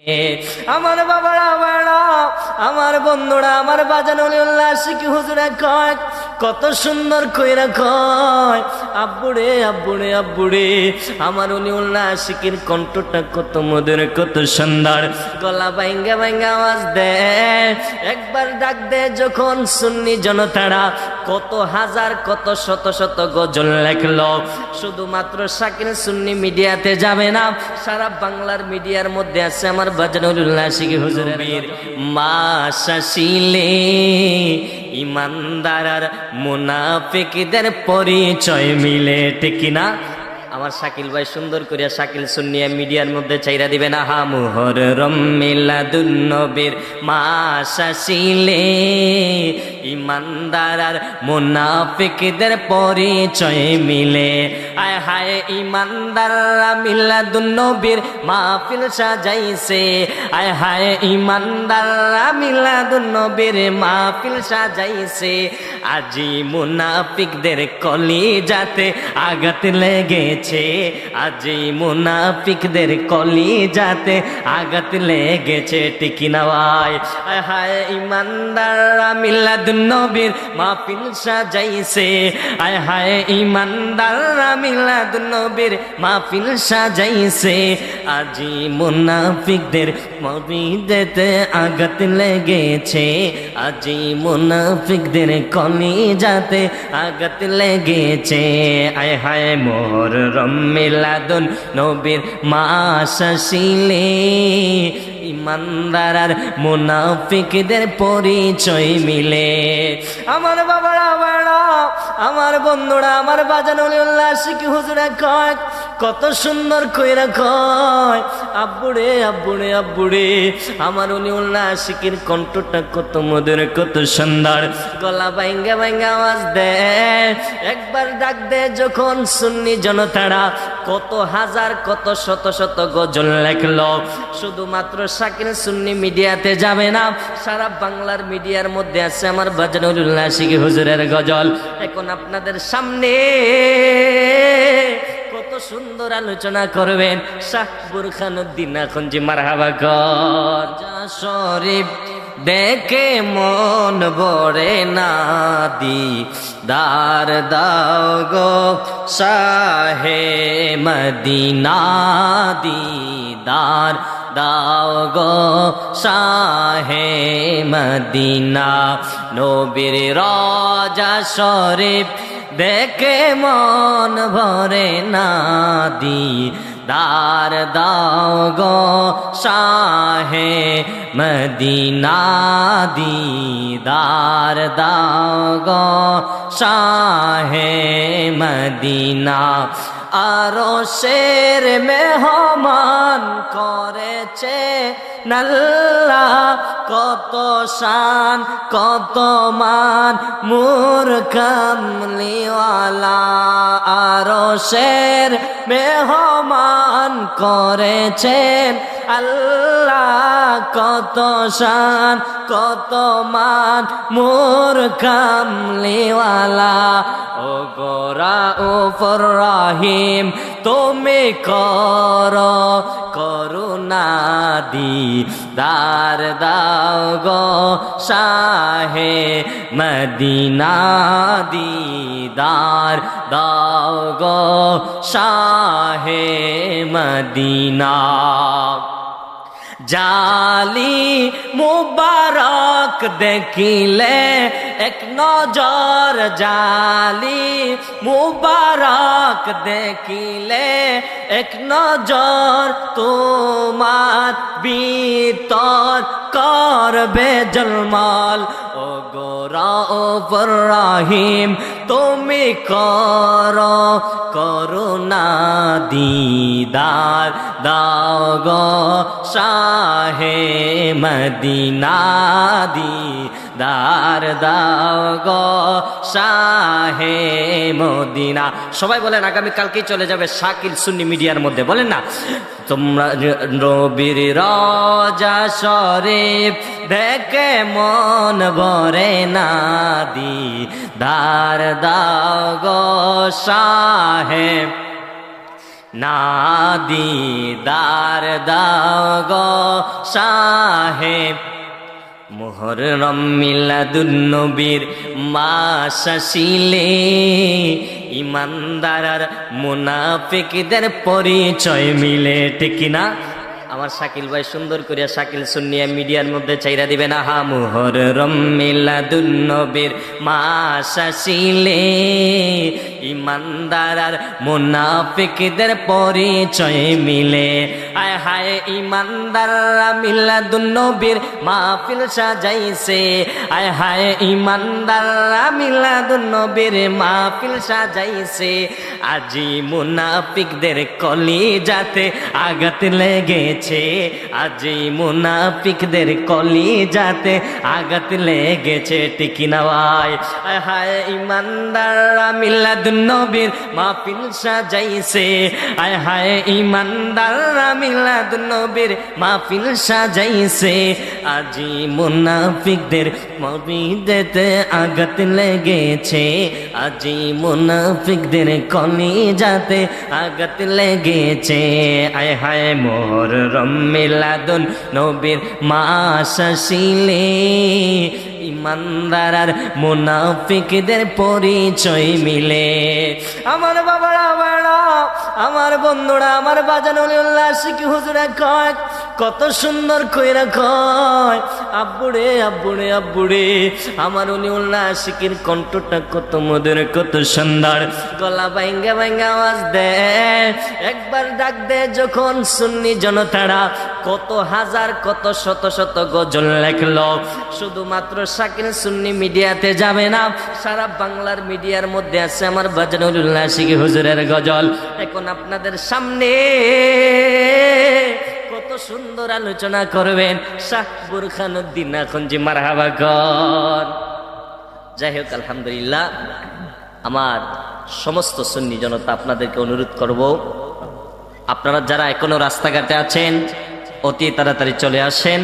আমার বাবারা বাড়া, আমার বন্ধুরা, আমার বাজান ওলিউল্লাহ আশিকি হুজুরে কয়, কত সুন্দর কইরা কয়, আব্বুরে আব্বুরে আব্বুরে। আমার ওলিউল্লাহ আশিকির কণ্ঠটা কত মধুর, কত সুন্দর, গলা ভাঙ্গা ভাঙ্গা আওয়াজ দেয়। একবার ডাক দেয় যখন সুন্নি জনতারা কত হাজার কত শত শত গজল লেখলো। শুধুমাত্র শাকিল সুন্নি মিডিয়াতে যাবে না, সারা বাংলার মিডিয়ার মধ্যে আছে আমার বাজান ওলিউল্লাহ আশিকি হুজুরের মা শাসিলে ইমানদার আর মুনাফিকদের পরিচয় মিলে, ঠিক কিনা? আমার শাকিল ভাই সুন্দর করিয়া শাকিল সুন্নিয়া মিডিয়ার মধ্যে চাইরা দিবে না। হা মুহররম মিলাদুন নবীর মাস আসিলে ইমানদার আর মুনাফিকদের পরিচয় মিলে। আয় হায় ইমানদাররা মিলাদুন নবীর মাহফিল সাজাইছে, আয় হায় ইমানদাররা মিলাদুন নবীর মাহফিল সাজাইছে। আজি মুনাফিকদের কলিজাতে আঘাত লেগেছে, আজি মুনাফিকদের কলিজাতে আঘাত লেগেছে, ঠিক না ভাই? আয় হায় ইমানদাররা মিলাদুন নবীর মাহফিল সাজাইছে, আয় হায় ইমানদাররা মিলাদুন নবীর মাহফিল সাজাইছে। আজি মুনাফিকদের কলিজাতে আঘাত লেগেছে, আজি মুনাফিকদের কলিজাতে আঘাত লেগেছে। আয় হায় মুহররম মিলাদুন নবীর মাস আসিলে ইমানদার আর মুনাফিকদের পরিচয় মিলে। আমার বাবারা বাড়া, আমার বন্ধুরা, আমার বাজান ওলিউল্লাহ আশিকি হুজুরে কয়, কত সুন্দর কইরা কয়, আব্বুরে আব্বুরে আব্বুরে। আমার ওলিউল্লাহ আশিকির কণ্ঠটা কত মধুর, কত সুন্দর, গলা ভাঙ্গা ভাঙ্গা আওয়াজ দেয়। একবার ডাক দেয় যখন সুন্নি জনতারা কত হাজার কত শত শত গজল লেখলো। শুধুমাত্র শাকিল সুন্নি মিডিয়াতে যাবে না, সারা বাংলার মিডিয়ার মধ্যে আছে আমার বাজান ওলিউল্লাহ আশিকি হুজুরের গজল। এখন আপনাদের সামনে কত সুন্দর আলোচনা করবেন শাহ বুরখানুদ্দিন আখুনজি। মারহাবা কর। যা শরীফ দেখে মন ভরে না, দিদার দাও গো শাহে মদিনা, দিদার দাও গো শাহে মদিনা। নবীর রওজা শরীফ দেখে মন ভরে না, দিদার দাও গো শাহে মদিনা, দিদার দাও গো শাহে মদিনা। আরো শের মেহমান করেছে নাল্লা, কত শান কত মান মুর কামলিওয়ালা। আরো শের মেহমান করেছেন আল্লাহ, কত শান কত মান মুর কামলিওয়ালা। ও গোরা উপর রহিম তুমি করো করুণা, দিদার দাও গো শাহে মদিনা, দিদার দাও গো শাহে মদিনা। জালি মুবারক দেখিলে এক নজর, জালি মুবারক দেখিলে এক নজর, তোমার ভিতর করবে জলমল। ও গো রউফুর রহিম তুমি করো করুণা, দিদার দাও গো শাহে মদিনা, দিদার দাও গো শাহে মদিনা। সবাই বলেন আগামী কালকেই চলে যাবে শাকিল সুন্নি মিডিয়ার মধ্যে, বলেন না তোমরা। নবীর রওজা শরীফ দেখে মন ভরে না, দিদার দাও গো শাহে না দিদার দাও গো শাহে মুহররম মিলাদুন নবীর মাস আসিলে ইমানদার আর মুনাফিকদের পরিচয় মিলে, ঠিক কিনা? আমার শাকিল ভাই সুন্দর করিয়া শাকিল সুন্নিয়া মিডিয়ার মধ্যে চাইরা দিবে না। হা মুহররম মিলাদুন নবীর মাস আসিলে ইমানদার আর মুনাফিকদের পরিচয় মিলে। আয় হায় ইমানদাররা মিলাদুন নবীর মাহফিল সাজাইছে, আয় হায় ইমানদাররা মিলাদুন নবীর মাহফিল সাজাইছে। আজি মুনাফিকদের কলিজাতে আঘাত লেগেছে, আজি মুনাফিকদের কলিজাতে আঘাত লেগেছে, ঠিক না ভাই? আয় হায় ইমানদাররা মিলাদুন নবীর মাহফিল সাজাইছে, আয় হায় ইমানদাররা মিলাদুন নবীর মাহফিল সাজাইছে। আজি মুনাফিকদের কলিজাতে আঘাত লেগেছে, আজি মুনাফিকদের কলিজাতে আঘাত লেগেছে। আয় হায় মুহররম মিলাদুন নবীর মাস আসিলে ইমানদার আর মুনাফিকদের পরিচয় মিলে। আমার বাবারা বাড়া, আমার বন্ধুরা, আমার বাজানুল উল্লাসিক হুজুরা কয়, কত সুন্দর কইরা কয়, আব্বুরে আব্বুরে আব্বুরে। আমার উনি উল্লাসিকের কণ্ঠটা কত মধুর, কত সুন্দর, গলা ভাঙ্গা ভাঙ্গা আওয়াজ দেয়। একবার ডাক দেয় যখন সুন্নি জনতারা কত হাজার কত শত শত গজল লেখলো। শুধুমাত্র শাকিল সুন্নি মিডিয়াতে যাবে না, সারা বাংলার মিডিয়ার মধ্যে আছে আমার বাজানুল উল্লাসিক হুজুরের গজল। এখন আপনাদের সামনে কত সুন্দর আলোচনা করবেন শাহ বুরখানুদ্দিন আখুনজি, মারহাবা কর। যাই হোক, আলহামদুলিল্লাহ, আমার সমস্ত সুন্নি জনতা আপনাদেরকে অনুরোধ করব, আপনারা যারা এখনো রাস্তাঘাটে আছেন অতি তাড়াতাড়ি চলে আসেন।